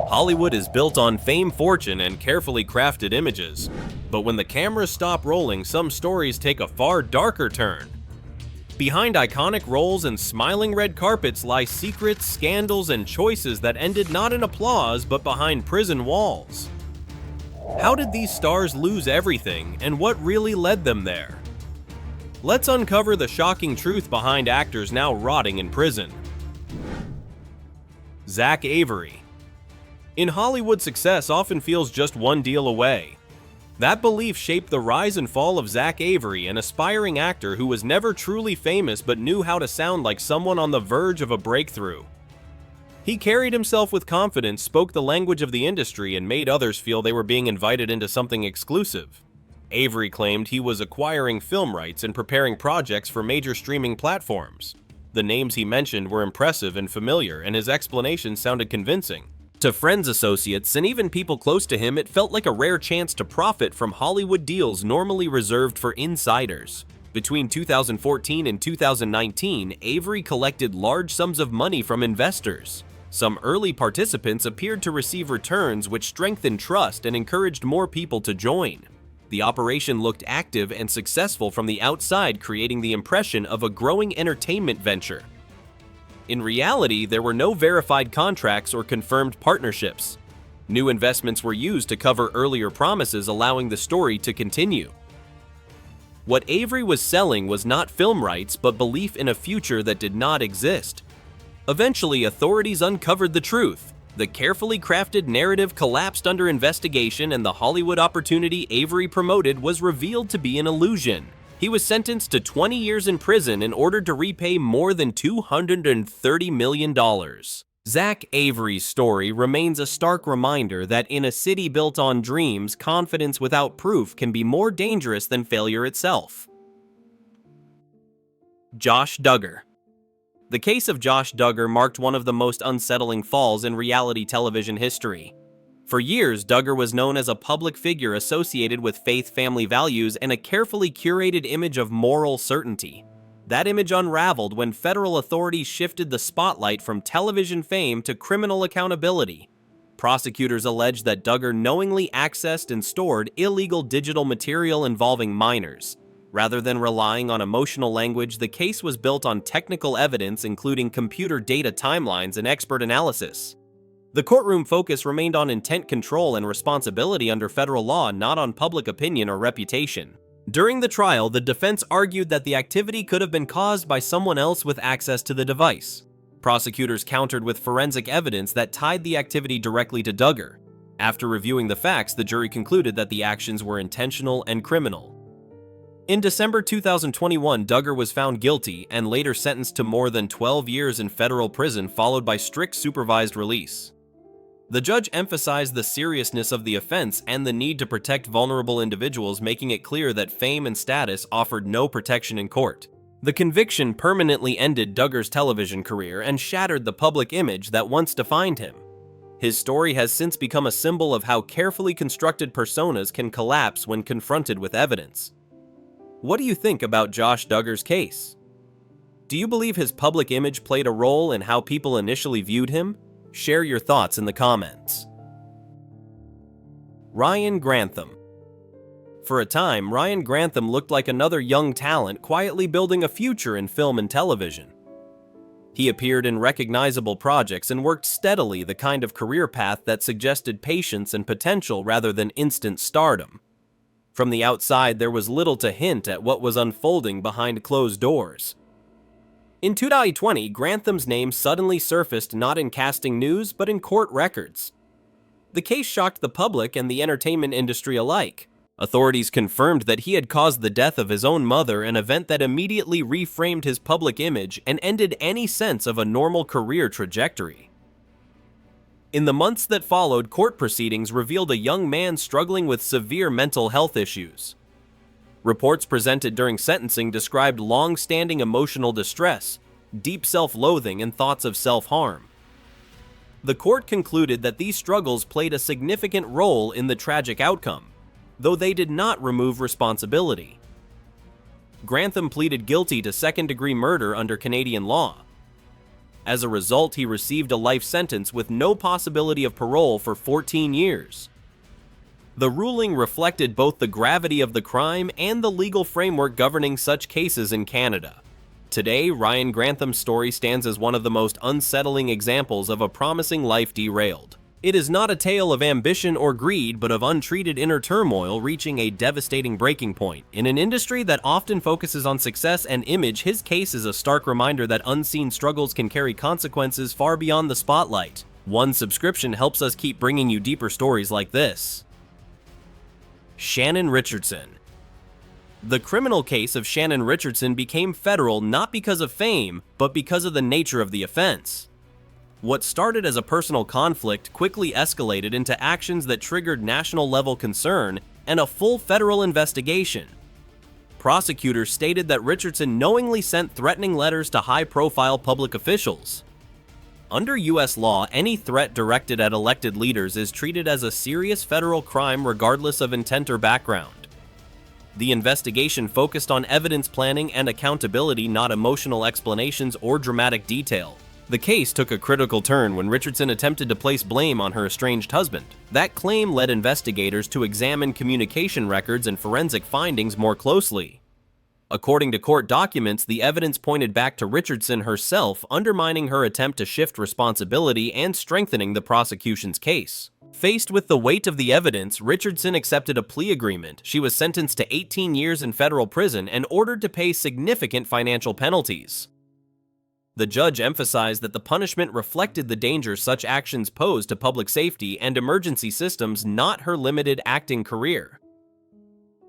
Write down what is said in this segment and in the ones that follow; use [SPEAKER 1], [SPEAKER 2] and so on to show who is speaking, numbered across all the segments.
[SPEAKER 1] Hollywood is built on fame, fortune, and carefully crafted images. But when the cameras stop rolling, some stories take a far darker turn. Behind iconic roles and smiling red carpets lie secrets, scandals, and choices that ended not in applause but behind prison walls. How did these stars lose everything, and what really led them there? Let's uncover the shocking truth behind actors now rotting in prison. Zack Avery. In Hollywood, success often feels just one deal away. That belief shaped the rise and fall of Zack Avery, an aspiring actor who was never truly famous but knew how to sound like someone on the verge of a breakthrough. He carried himself with confidence, spoke the language of the industry, and made others feel they were being invited into something exclusive. Avery claimed he was acquiring film rights and preparing projects for major streaming platforms. The names he mentioned were impressive and familiar, and his explanations sounded convincing. To friends, associates, and even people close to him, it felt like a rare chance to profit from Hollywood deals normally reserved for insiders. Between 2014 and 2019, Avery collected large sums of money from investors. Some early participants appeared to receive returns which strengthened trust and encouraged more people to join. The operation looked active and successful from the outside, creating the impression of a growing entertainment venture. In reality, there were no verified contracts or confirmed partnerships. New investments were used to cover earlier promises, allowing the story to continue. What Avery was selling was not film rights, but belief in a future that did not exist. Eventually, authorities uncovered the truth. The carefully crafted narrative collapsed under investigation, and the Hollywood opportunity Avery promoted was revealed to be an illusion. He was sentenced to 20 years in prison in order to repay more than $230 million. Zack Avery's story remains a stark reminder that in a city built on dreams, confidence without proof can be more dangerous than failure itself. Josh Duggar. The case of Josh Duggar marked one of the most unsettling falls in reality television history. For years, Duggar was known as a public figure associated with faith, family values, and a carefully curated image of moral certainty. That image unraveled when federal authorities shifted the spotlight from television fame to criminal accountability. Prosecutors alleged that Duggar knowingly accessed and stored illegal digital material involving minors. Rather than relying on emotional language, the case was built on technical evidence, including computer data timelines and expert analysis. The courtroom focus remained on intent control and responsibility under federal law, not on public opinion or reputation. During the trial, the defense argued that the activity could have been caused by someone else with access to the device. Prosecutors countered with forensic evidence that tied the activity directly to Duggar. After reviewing the facts, the jury concluded that the actions were intentional and criminal. In December 2021, Duggar was found guilty and later sentenced to more than 12 years in federal prison, followed by strict supervised release. The judge emphasized the seriousness of the offense and the need to protect vulnerable individuals, making it clear that fame and status offered no protection in court. The conviction permanently ended Duggar's television career and shattered the public image that once defined him. His story has since become a symbol of how carefully constructed personas can collapse when confronted with evidence. What do you think about Josh Duggar's case? Do you believe his public image played a role in how people initially viewed him? Share your thoughts in the comments. Ryan Grantham. For a time, Ryan Grantham looked like another young talent quietly building a future in film and television. He appeared in recognizable projects and worked steadily, the kind of career path that suggested patience and potential rather than instant stardom. From the outside, there was little to hint at what was unfolding behind closed doors. In 2020, Grantham's name suddenly surfaced not in casting news, but in court records. The case shocked the public and the entertainment industry alike. Authorities confirmed that he had caused the death of his own mother, an event that immediately reframed his public image and ended any sense of a normal career trajectory. In the months that followed, court proceedings revealed a young man struggling with severe mental health issues. Reports presented during sentencing described long-standing emotional distress, deep self-loathing, and thoughts of self-harm. The court concluded that these struggles played a significant role in the tragic outcome, though they did not remove responsibility. Grantham pleaded guilty to second-degree murder under Canadian law. As a result, he received a life sentence with no possibility of parole for 14 years. The ruling reflected both the gravity of the crime and the legal framework governing such cases in Canada. Today, Ryan Grantham's story stands as one of the most unsettling examples of a promising life derailed. It is not a tale of ambition or greed, but of untreated inner turmoil reaching a devastating breaking point. In an industry that often focuses on success and image, his case is a stark reminder that unseen struggles can carry consequences far beyond the spotlight. One subscription helps us keep bringing you deeper stories like this. Shannon Richardson. The criminal case of Shannon Richardson became federal not because of fame, but because of the nature of the offense. What started as a personal conflict quickly escalated into actions that triggered national-level concern and a full federal investigation. Prosecutors stated that Richardson knowingly sent threatening letters to high-profile public officials. Under U.S. law, any threat directed at elected leaders is treated as a serious federal crime regardless of intent or background. The investigation focused on evidence planning and accountability, not emotional explanations or dramatic detail. The case took a critical turn when Richardson attempted to place blame on her estranged husband. That claim led investigators to examine communication records and forensic findings more closely. According to court documents, the evidence pointed back to Richardson herself, undermining her attempt to shift responsibility and strengthening the prosecution's case. Faced with the weight of the evidence, Richardson accepted a plea agreement. She was sentenced to 18 years in federal prison and ordered to pay significant financial penalties. The judge emphasized that the punishment reflected the danger such actions pose to public safety and emergency systems, not her limited acting career.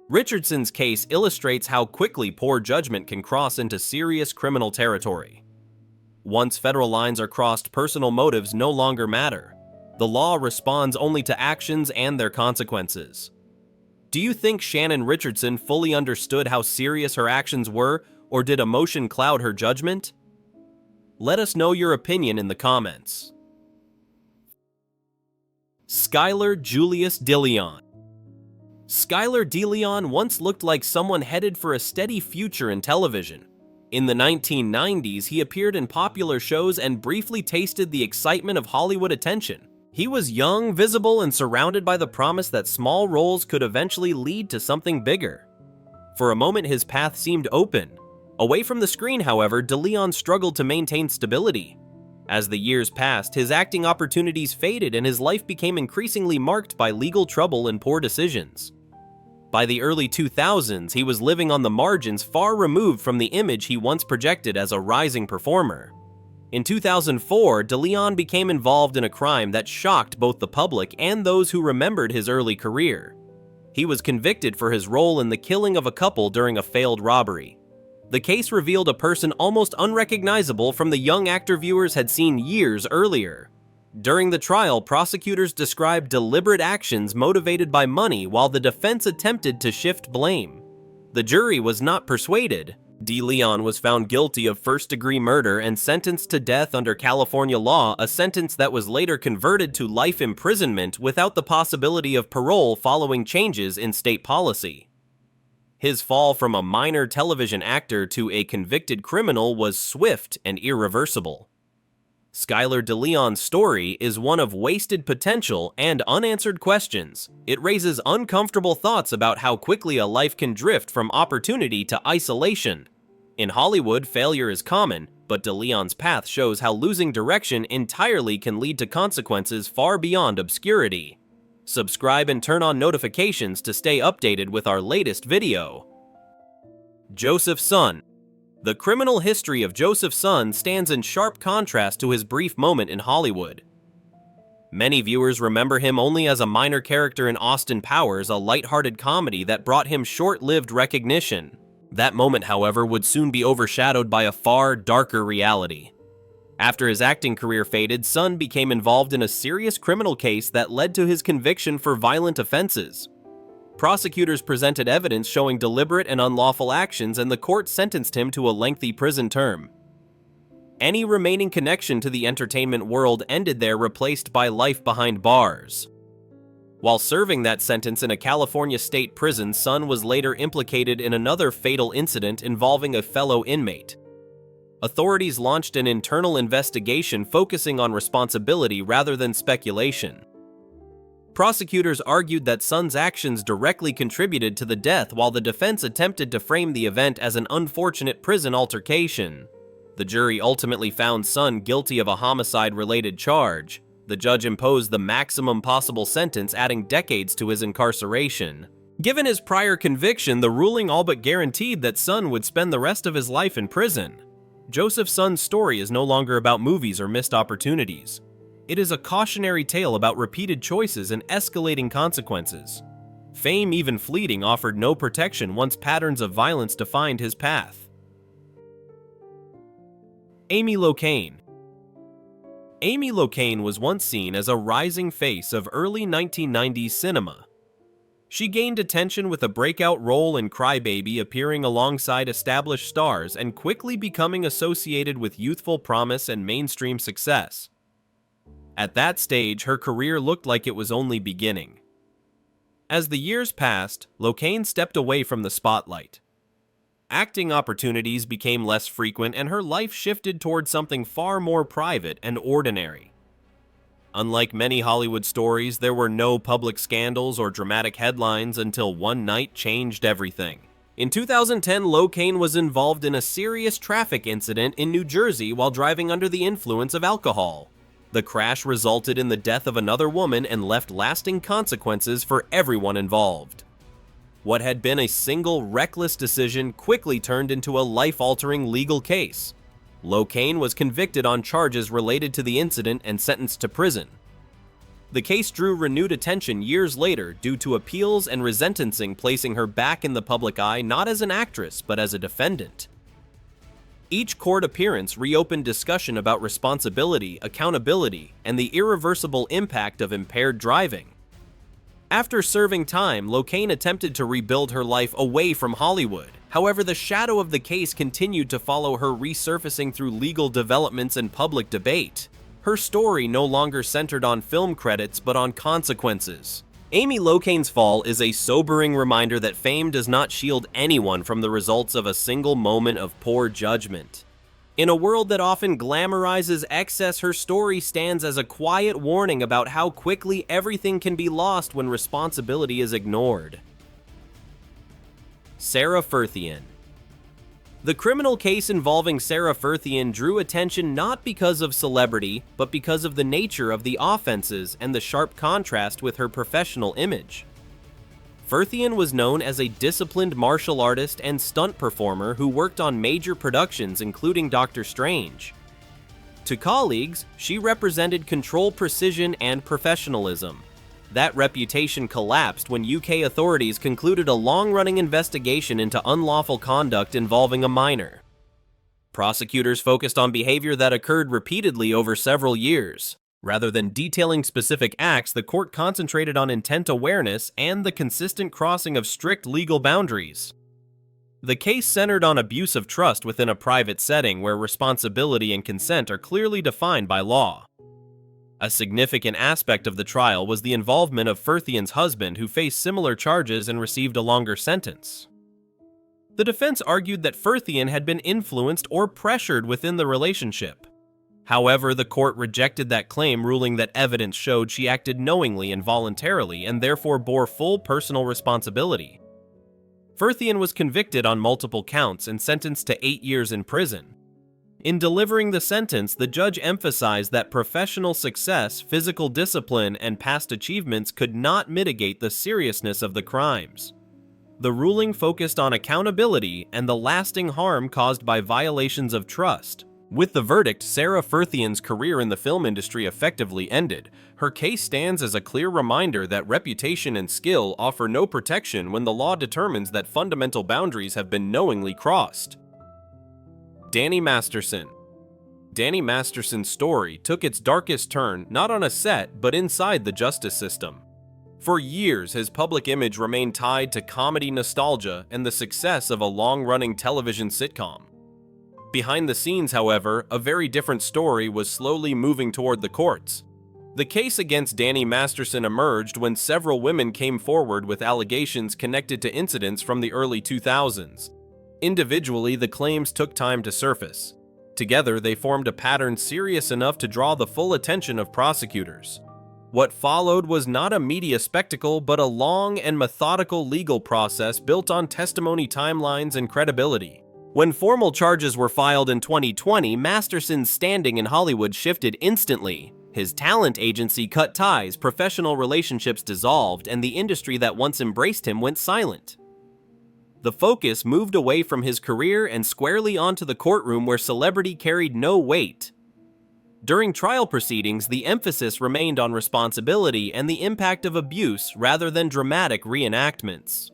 [SPEAKER 1] Richardson's case illustrates how quickly poor judgment can cross into serious criminal territory. Once federal lines are crossed, personal motives no longer matter. The law responds only to actions and their consequences. Do you think Shannon Richardson fully understood how serious her actions were, or did emotion cloud her judgment? Let us know your opinion in the comments. Skyler Julius Deleon. Skyler Deleon once looked like someone headed for a steady future in television. In the 1990s, he appeared in popular shows and briefly tasted the excitement of Hollywood attention. He was young, visible, and surrounded by the promise that small roles could eventually lead to something bigger. For a moment, his path seemed open. Away from the screen, however, Deleon struggled to maintain stability. As the years passed, his acting opportunities faded and his life became increasingly marked by legal trouble and poor decisions. By the early 2000s, he was living on the margins, far removed from the image he once projected as a rising performer. In 2004, Deleon became involved in a crime that shocked both the public and those who remembered his early career. He was convicted for his role in the killing of a couple during a failed robbery. The case revealed a person almost unrecognizable from the young actor viewers had seen years earlier. During the trial, prosecutors described deliberate actions motivated by money while the defense attempted to shift blame. The jury was not persuaded. Deleon was found guilty of first-degree murder and sentenced to death under California law, a sentence that was later converted to life imprisonment without the possibility of parole following changes in state policy. His fall from a minor television actor to a convicted criminal was swift and irreversible. Skyler Deleon's story is one of wasted potential and unanswered questions. It raises uncomfortable thoughts about how quickly a life can drift from opportunity to isolation. In Hollywood, failure is common, but Deleon's path shows how losing direction entirely can lead to consequences far beyond obscurity. Subscribe and turn on notifications to stay updated with our latest video. Joseph's son. The criminal history of Joseph's son stands in sharp contrast to his brief moment in Hollywood. Many viewers remember him only as a minor character in Austin Powers, a lighthearted comedy that brought him short-lived recognition. That moment, however, would soon be overshadowed by a far darker reality. After his acting career faded, Son became involved in a serious criminal case that led to his conviction for violent offenses. Prosecutors presented evidence showing deliberate and unlawful actions, and the court sentenced him to a lengthy prison term. Any remaining connection to the entertainment world ended there, replaced by life behind bars. While serving that sentence in a California state prison, Son was later implicated in another fatal incident involving a fellow inmate. Authorities launched an internal investigation focusing on responsibility rather than speculation. Prosecutors argued that Sun's actions directly contributed to the death, while the defense attempted to frame the event as an unfortunate prison altercation. The jury ultimately found Sun guilty of a homicide-related charge. The judge imposed the maximum possible sentence, adding decades to his incarceration. Given his prior conviction, the ruling all but guaranteed that Sun would spend the rest of his life in prison. Joseph Sun's story is no longer about movies or missed opportunities. It is a cautionary tale about repeated choices and escalating consequences. Fame, even fleeting, offered no protection once patterns of violence defined his path. Amy Locane. Amy Locane was once seen as a rising face of early 1990s cinema. She gained attention with a breakout role in Crybaby, appearing alongside established stars and quickly becoming associated with youthful promise and mainstream success. At that stage, her career looked like it was only beginning. As the years passed, Locane stepped away from the spotlight. Acting opportunities became less frequent, and her life shifted toward something far more private and ordinary. Unlike many Hollywood stories, there were no public scandals or dramatic headlines until one night changed everything. In 2010, Locane was involved in a serious traffic incident in New Jersey while driving under the influence of alcohol. The crash resulted in the death of another woman and left lasting consequences for everyone involved. What had been a single reckless decision quickly turned into a life-altering legal case. Locane was convicted on charges related to the incident and sentenced to prison. The case drew renewed attention years later due to appeals and resentencing, placing her back in the public eye not as an actress but as a defendant. Each court appearance reopened discussion about responsibility, accountability, and the irreversible impact of impaired driving. After serving time, Locane attempted to rebuild her life away from Hollywood. However, the shadow of the case continued to follow her, resurfacing through legal developments and public debate. Her story no longer centered on film credits but on consequences. Amy Locane's fall is a sobering reminder that fame does not shield anyone from the results of a single moment of poor judgment. In a world that often glamorizes excess, her story stands as a quiet warning about how quickly everything can be lost when responsibility is ignored. Sarah Fethian. The criminal case involving Sarah Fethian drew attention not because of celebrity, but because of the nature of the offenses and the sharp contrast with her professional image. Fethian was known as a disciplined martial artist and stunt performer who worked on major productions including Doctor Strange. To colleagues, she represented control, precision, and professionalism. That reputation collapsed when UK authorities concluded a long-running investigation into unlawful conduct involving a minor. Prosecutors focused on behavior that occurred repeatedly over several years. Rather than detailing specific acts, the court concentrated on intent awareness and the consistent crossing of strict legal boundaries. The case centered on abuse of trust within a private setting where responsibility and consent are clearly defined by law. A significant aspect of the trial was the involvement of Fethian's husband, who faced similar charges and received a longer sentence. The defense argued that Fethian had been influenced or pressured within the relationship. However, the court rejected that claim, ruling that evidence showed she acted knowingly and voluntarily and therefore bore full personal responsibility. Fethian was convicted on multiple counts and sentenced to 8 years in prison. In delivering the sentence, the judge emphasized that professional success, physical discipline, and past achievements could not mitigate the seriousness of the crimes. The ruling focused on accountability and the lasting harm caused by violations of trust. With the verdict, Sarah Fethian's career in the film industry effectively ended. Her case stands as a clear reminder that reputation and skill offer no protection when the law determines that fundamental boundaries have been knowingly crossed. Danny Masterson. Danny Masterson's story took its darkest turn not on a set but inside the justice system. For years, his public image remained tied to comedy nostalgia and the success of a long-running television sitcom. Behind the scenes, however, a very different story was slowly moving toward the courts. The case against Danny Masterson emerged when several women came forward with allegations connected to incidents from the early 2000s. Individually, the claims took time to surface. Together, they formed a pattern serious enough to draw the full attention of prosecutors. What followed was not a media spectacle, but a long and methodical legal process built on testimony timelines and credibility. When formal charges were filed in 2020, Masterson's standing in Hollywood shifted instantly. His talent agency cut ties, professional relationships dissolved, and the industry that once embraced him went silent. The focus moved away from his career and squarely onto the courtroom where celebrity carried no weight. During trial proceedings, the emphasis remained on responsibility and the impact of abuse rather than dramatic reenactments.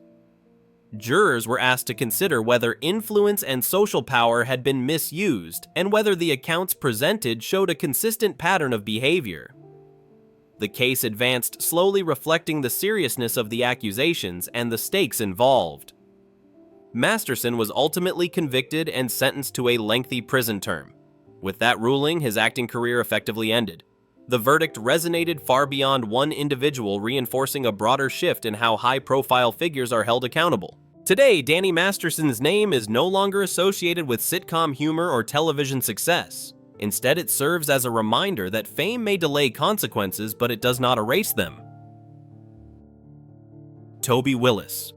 [SPEAKER 1] Jurors were asked to consider whether influence and social power had been misused and whether the accounts presented showed a consistent pattern of behavior. The case advanced slowly, reflecting the seriousness of the accusations and the stakes involved. Masterson was ultimately convicted and sentenced to a lengthy prison term. With that ruling, his acting career effectively ended. The verdict resonated far beyond one individual, reinforcing a broader shift in how high-profile figures are held accountable. Today, Danny Masterson's name is no longer associated with sitcom humor or television success. Instead, it serves as a reminder that fame may delay consequences, but it does not erase them. Toby Willis.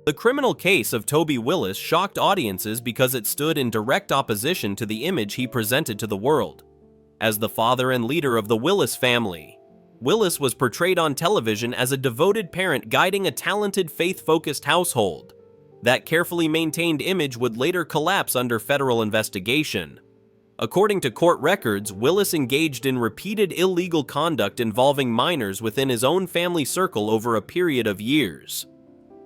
[SPEAKER 1] The criminal case of Toby Willis shocked audiences because it stood in direct opposition to the image he presented to the world. As the father and leader of the Willis family, Willis was portrayed on television as a devoted parent guiding a talented, faith-focused household. That carefully maintained image would later collapse under federal investigation. According to court records, Willis engaged in repeated illegal conduct involving minors within his own family circle over a period of years.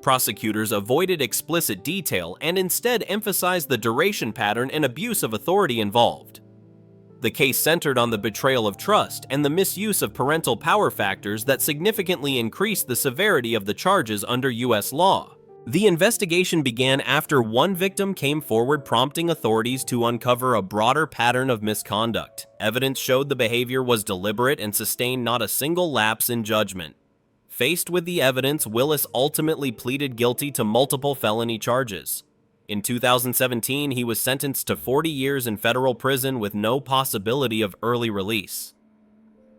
[SPEAKER 1] Prosecutors avoided explicit detail and instead emphasized the duration pattern and abuse of authority involved. The case centered on the betrayal of trust and the misuse of parental power factors that significantly increased the severity of the charges under U.S. law. The investigation began after one victim came forward, prompting authorities to uncover a broader pattern of misconduct. Evidence showed the behavior was deliberate and sustained not a single lapse in judgment. Faced with the evidence, Willis ultimately pleaded guilty to multiple felony charges. In 2017, he was sentenced to 40 years in federal prison with no possibility of early release.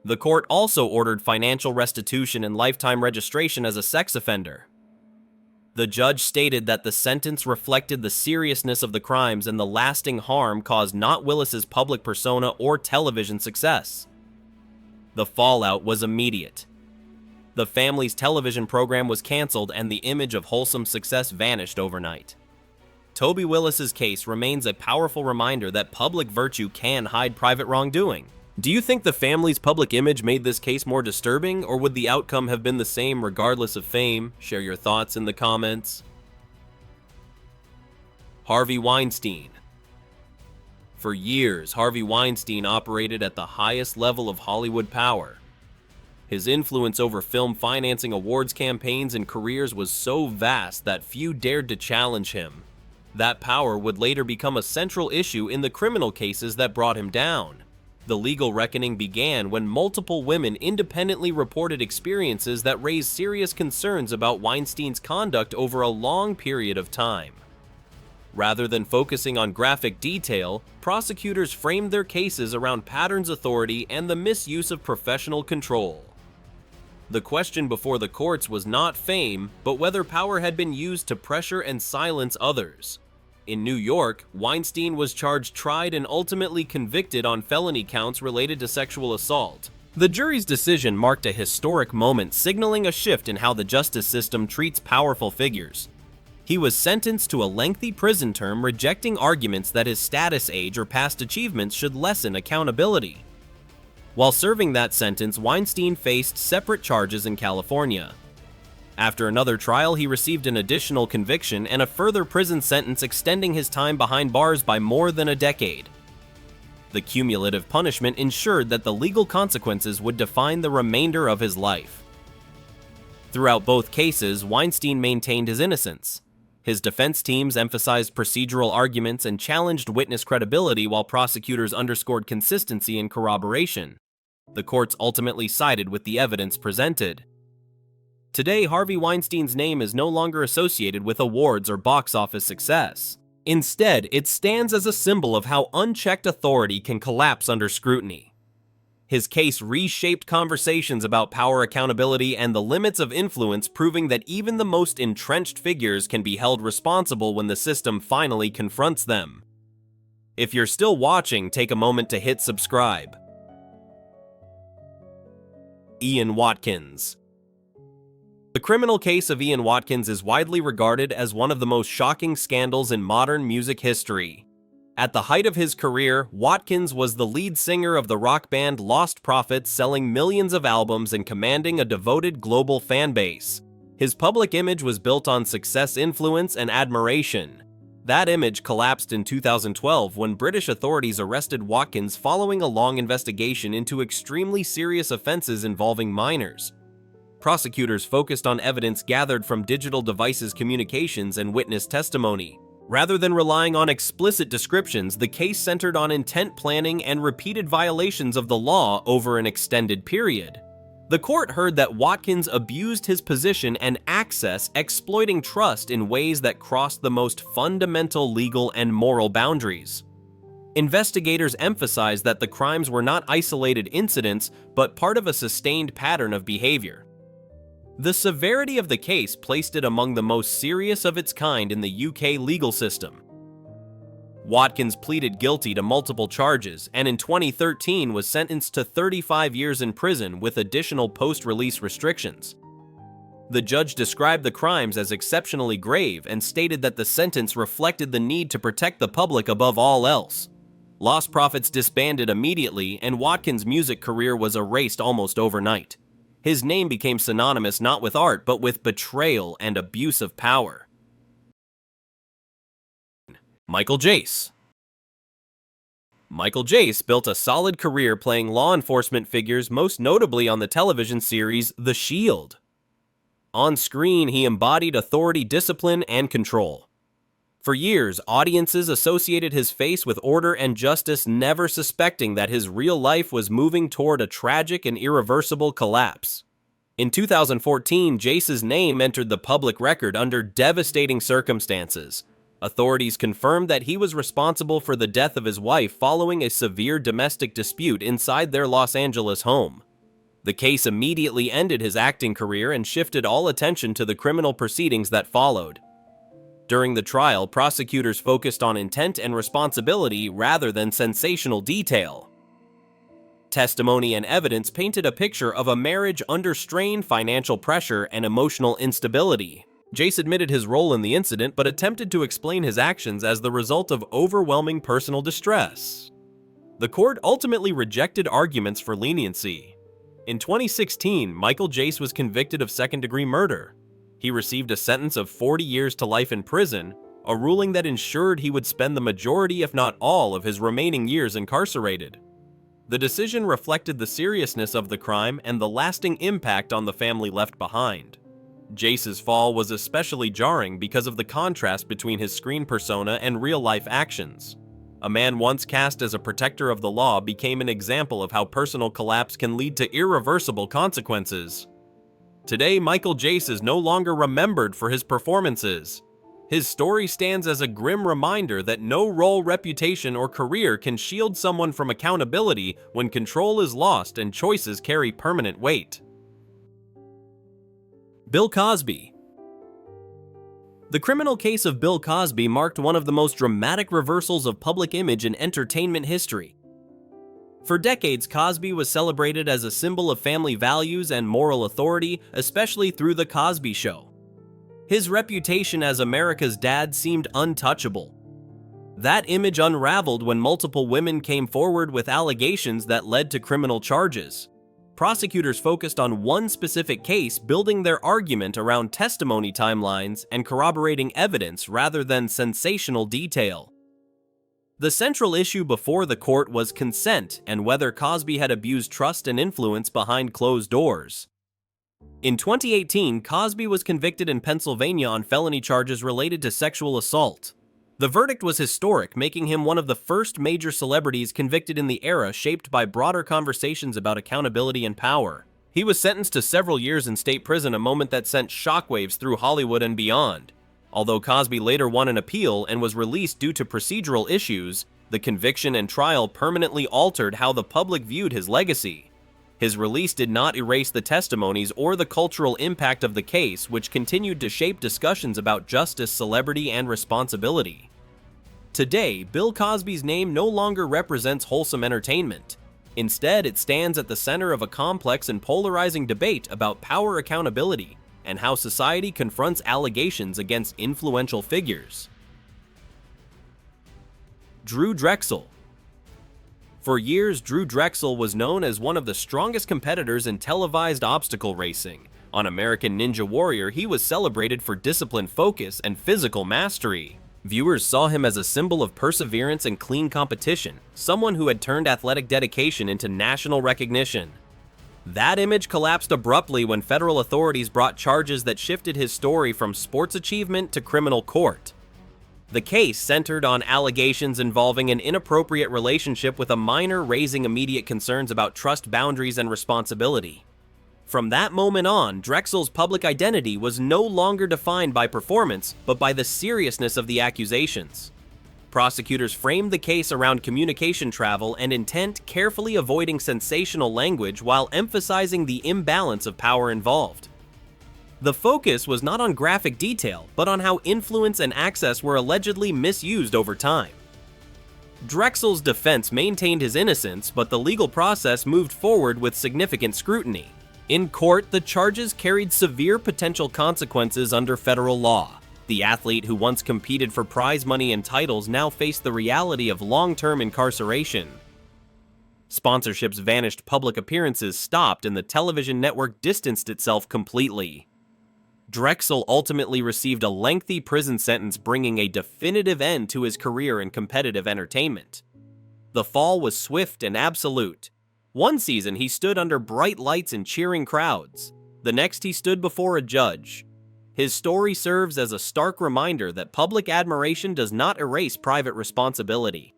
[SPEAKER 1] The court also ordered financial restitution and lifetime registration as a sex offender. The judge stated that the sentence reflected the seriousness of the crimes and the lasting harm caused, not Willis's public persona or television success. The fallout was immediate. The family's television program was canceled and the image of wholesome success vanished overnight. Toby Willis's case remains a powerful reminder that public virtue can hide private wrongdoing. Do you think the family's public image made this case more disturbing, or would the outcome have been the same regardless of fame? Share your thoughts in the comments. Harvey Weinstein. For years, Harvey Weinstein operated at the highest level of Hollywood power. His influence over film financing, awards campaigns, and careers was so vast that few dared to challenge him. That power would later become a central issue in the criminal cases that brought him down. The legal reckoning began when multiple women independently reported experiences that raised serious concerns about Weinstein's conduct over a long period of time. Rather than focusing on graphic detail, prosecutors framed their cases around patterns, authority, and the misuse of professional control. The question before the courts was not fame, but whether power had been used to pressure and silence others. In New York, Weinstein was charged, tried, and ultimately convicted on felony counts related to sexual assault. The jury's decision marked a historic moment, signaling a shift in how the justice system treats powerful figures. He was sentenced to a lengthy prison term, rejecting arguments that his status, age, or past achievements should lessen accountability. While serving that sentence, Weinstein faced separate charges in California. After another trial, he received an additional conviction and a further prison sentence, extending his time behind bars by more than a decade. The cumulative punishment ensured that the legal consequences would define the remainder of his life. Throughout both cases, Weinstein maintained his innocence. His defense teams emphasized procedural arguments and challenged witness credibility, while prosecutors underscored consistency and corroboration. The courts ultimately sided with the evidence presented. Today, Harvey Weinstein's name is no longer associated with awards or box office success. Instead, it stands as a symbol of how unchecked authority can collapse under scrutiny. His case reshaped conversations about power accountability and the limits of influence, proving that even the most entrenched figures can be held responsible when the system finally confronts them. If you're still watching, take a moment to hit subscribe. Ian Watkins. The criminal case of Ian Watkins is widely regarded as one of the most shocking scandals in modern music history. At the height of his career, Watkins was the lead singer of the rock band Lost Prophets, selling millions of albums and commanding a devoted global fan base. His public image was built on success, influence, and admiration. That image collapsed in 2012 when British authorities arrested Watkins following a long investigation into extremely serious offenses involving minors. Prosecutors focused on evidence gathered from digital devices, communications, and witness testimony. Rather than relying on explicit descriptions, the case centered on intent, planning, and repeated violations of the law over an extended period. The court heard that Watkins abused his position and access, exploiting trust in ways that crossed the most fundamental legal and moral boundaries. Investigators emphasized that the crimes were not isolated incidents, but part of a sustained pattern of behavior. The severity of the case placed it among the most serious of its kind in the UK legal system. Watkins pleaded guilty to multiple charges and in 2013 was sentenced to 35 years in prison with additional post-release restrictions. The judge described the crimes as exceptionally grave and stated that the sentence reflected the need to protect the public above all else. Lost Prophets disbanded immediately, and Watkins' music career was erased almost overnight. His name became synonymous not with art, but with betrayal and abuse of power. Michael Jace. Michael Jace built a solid career playing law enforcement figures, most notably on the television series The Shield. On screen, he embodied authority, discipline, and control. For years, audiences associated his face with order and justice, never suspecting that his real life was moving toward a tragic and irreversible collapse. In 2014, Jace's name entered the public record under devastating circumstances. Authorities confirmed that he was responsible for the death of his wife following a severe domestic dispute inside their Los Angeles home. The case immediately ended his acting career and shifted all attention to the criminal proceedings that followed. During the trial, prosecutors focused on intent and responsibility rather than sensational detail. Testimony and evidence painted a picture of a marriage under strain, financial pressure, and emotional instability. Jace admitted his role in the incident but attempted to explain his actions as the result of overwhelming personal distress. The court ultimately rejected arguments for leniency. In 2016, Michael Jace was convicted of second-degree murder. He received a sentence of 40 years to life in prison, a ruling that ensured he would spend the majority, if not all, of his remaining years incarcerated. The decision reflected the seriousness of the crime and the lasting impact on the family left behind. Jace's fall was especially jarring because of the contrast between his screen persona and real-life actions. A man once cast as a protector of the law became an example of how personal collapse can lead to irreversible consequences. Today, Michael Jace is no longer remembered for his performances. His story stands as a grim reminder that no role, reputation, or career can shield someone from accountability when control is lost and choices carry permanent weight. Bill Cosby. The criminal case of Bill Cosby marked one of the most dramatic reversals of public image in entertainment history. For decades, Cosby was celebrated as a symbol of family values and moral authority, especially through The Cosby Show. His reputation as America's dad seemed untouchable. That image unraveled when multiple women came forward with allegations that led to criminal charges. Prosecutors focused on one specific case, building their argument around testimony timelines and corroborating evidence rather than sensational detail. The central issue before the court was consent and whether Cosby had abused trust and influence behind closed doors. In 2018, Cosby was convicted in Pennsylvania on felony charges related to sexual assault. The verdict was historic, making him one of the first major celebrities convicted in the era shaped by broader conversations about accountability and power. He was sentenced to several years in state prison, a moment that sent shockwaves through Hollywood and beyond. Although Cosby later won an appeal and was released due to procedural issues, the conviction and trial permanently altered how the public viewed his legacy. His release did not erase the testimonies or the cultural impact of the case, which continued to shape discussions about justice, celebrity, and responsibility. Today, Bill Cosby's name no longer represents wholesome entertainment. Instead, it stands at the center of a complex and polarizing debate about power accountability and how society confronts allegations against influential figures. Drechsel. For years, Drechsel was known as one of the strongest competitors in televised obstacle racing. On American Ninja Warrior, he was celebrated for disciplined focus and physical mastery. Viewers saw him as a symbol of perseverance and clean competition, someone who had turned athletic dedication into national recognition. That image collapsed abruptly when federal authorities brought charges that shifted his story from sports achievement to criminal court. The case centered on allegations involving an inappropriate relationship with a minor, raising immediate concerns about trust boundaries and responsibility. From that moment on, Drechsel's public identity was no longer defined by performance, but by the seriousness of the accusations. Prosecutors framed the case around communication travel and intent, carefully avoiding sensational language while emphasizing the imbalance of power involved. The focus was not on graphic detail, but on how influence and access were allegedly misused over time. Drechsel's defense maintained his innocence, but the legal process moved forward with significant scrutiny. In court, the charges carried severe potential consequences under federal law. The athlete who once competed for prize money and titles now faced the reality of long-term incarceration. Sponsorships vanished, public appearances stopped, and the television network distanced itself completely. Drechsel ultimately received a lengthy prison sentence, bringing a definitive end to his career in competitive entertainment. The fall was swift and absolute. One season, he stood under bright lights and cheering crowds. The next, he stood before a judge. His story serves as a stark reminder that public admiration does not erase private responsibility.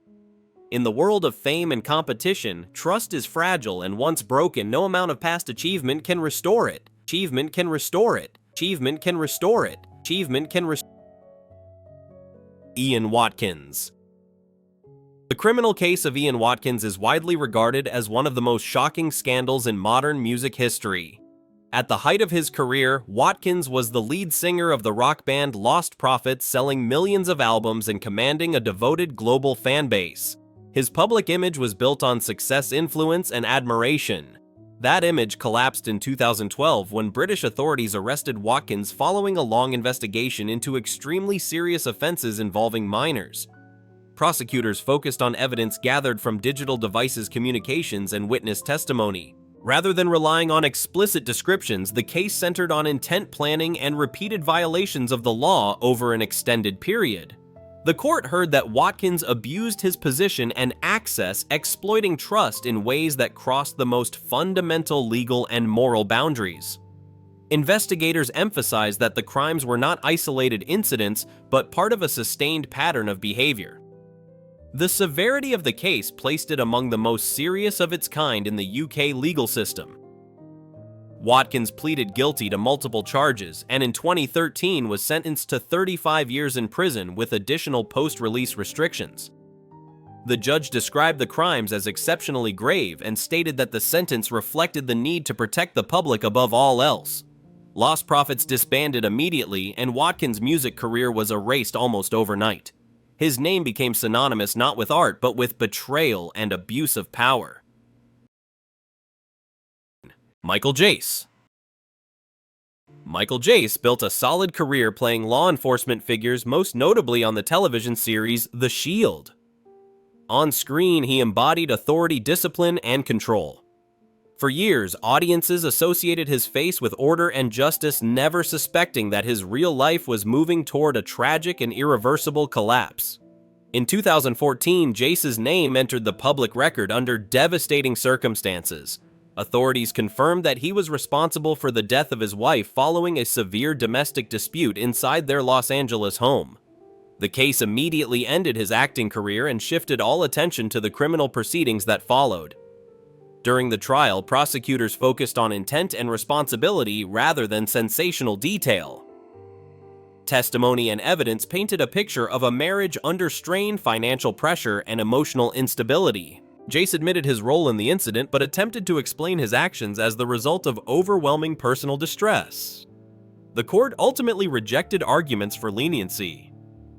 [SPEAKER 1] In the world of fame and competition, trust is fragile, and once broken, no amount of past achievement can restore it. Achievement can restore it. Achievement can restore it. Achievement can restore it. Ian Watkins. The criminal case of Ian Watkins is widely regarded as one of the most shocking scandals in modern music history. At the height of his career, Watkins was the lead singer of the rock band Lost Prophets, selling millions of albums and commanding a devoted global fan base. His public image was built on success, influence, and admiration. That image collapsed in 2012 when British authorities arrested Watkins following a long investigation into extremely serious offenses involving minors. Prosecutors focused on evidence gathered from digital devices, communications, and witness testimony. Rather than relying on explicit descriptions, the case centered on intent, planning, and repeated violations of the law over an extended period. The court heard that Watkins abused his position and access, exploiting trust in ways that crossed the most fundamental legal and moral boundaries. Investigators emphasized that the crimes were not isolated incidents, but part of a sustained pattern of behavior. The severity of the case placed it among the most serious of its kind in the UK legal system. Watkins pleaded guilty to multiple charges and in 2013 was sentenced to 35 years in prison with additional post-release restrictions. The judge described the crimes as exceptionally grave and stated that the sentence reflected the need to protect the public above all else. Lost Prophets disbanded immediately, and Watkins' music career was erased almost overnight. His name became synonymous not with art, but with betrayal and abuse of power. Jace. Jace built a solid career playing law enforcement figures, most notably on the television series The Shield. On screen, he embodied authority, discipline, and control. For years, audiences associated his face with order and justice, never suspecting that his real life was moving toward a tragic and irreversible collapse. In 2014, Jace's name entered the public record under devastating circumstances. Authorities confirmed that he was responsible for the death of his wife following a severe domestic dispute inside their Los Angeles home. The case immediately ended his acting career and shifted all attention to the criminal proceedings that followed. During the trial, prosecutors focused on intent and responsibility rather than sensational detail. Testimony and evidence painted a picture of a marriage under strained financial pressure and emotional instability. Jace admitted his role in the incident but attempted to explain his actions as the result of overwhelming personal distress. The court ultimately rejected arguments for leniency.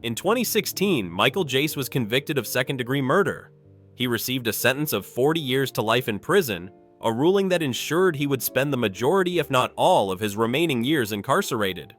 [SPEAKER 1] In 2016, Michael Jace was convicted of second-degree murder. He received a sentence of 40 years to life in prison, a ruling that ensured he would spend the majority if not all of his remaining years incarcerated.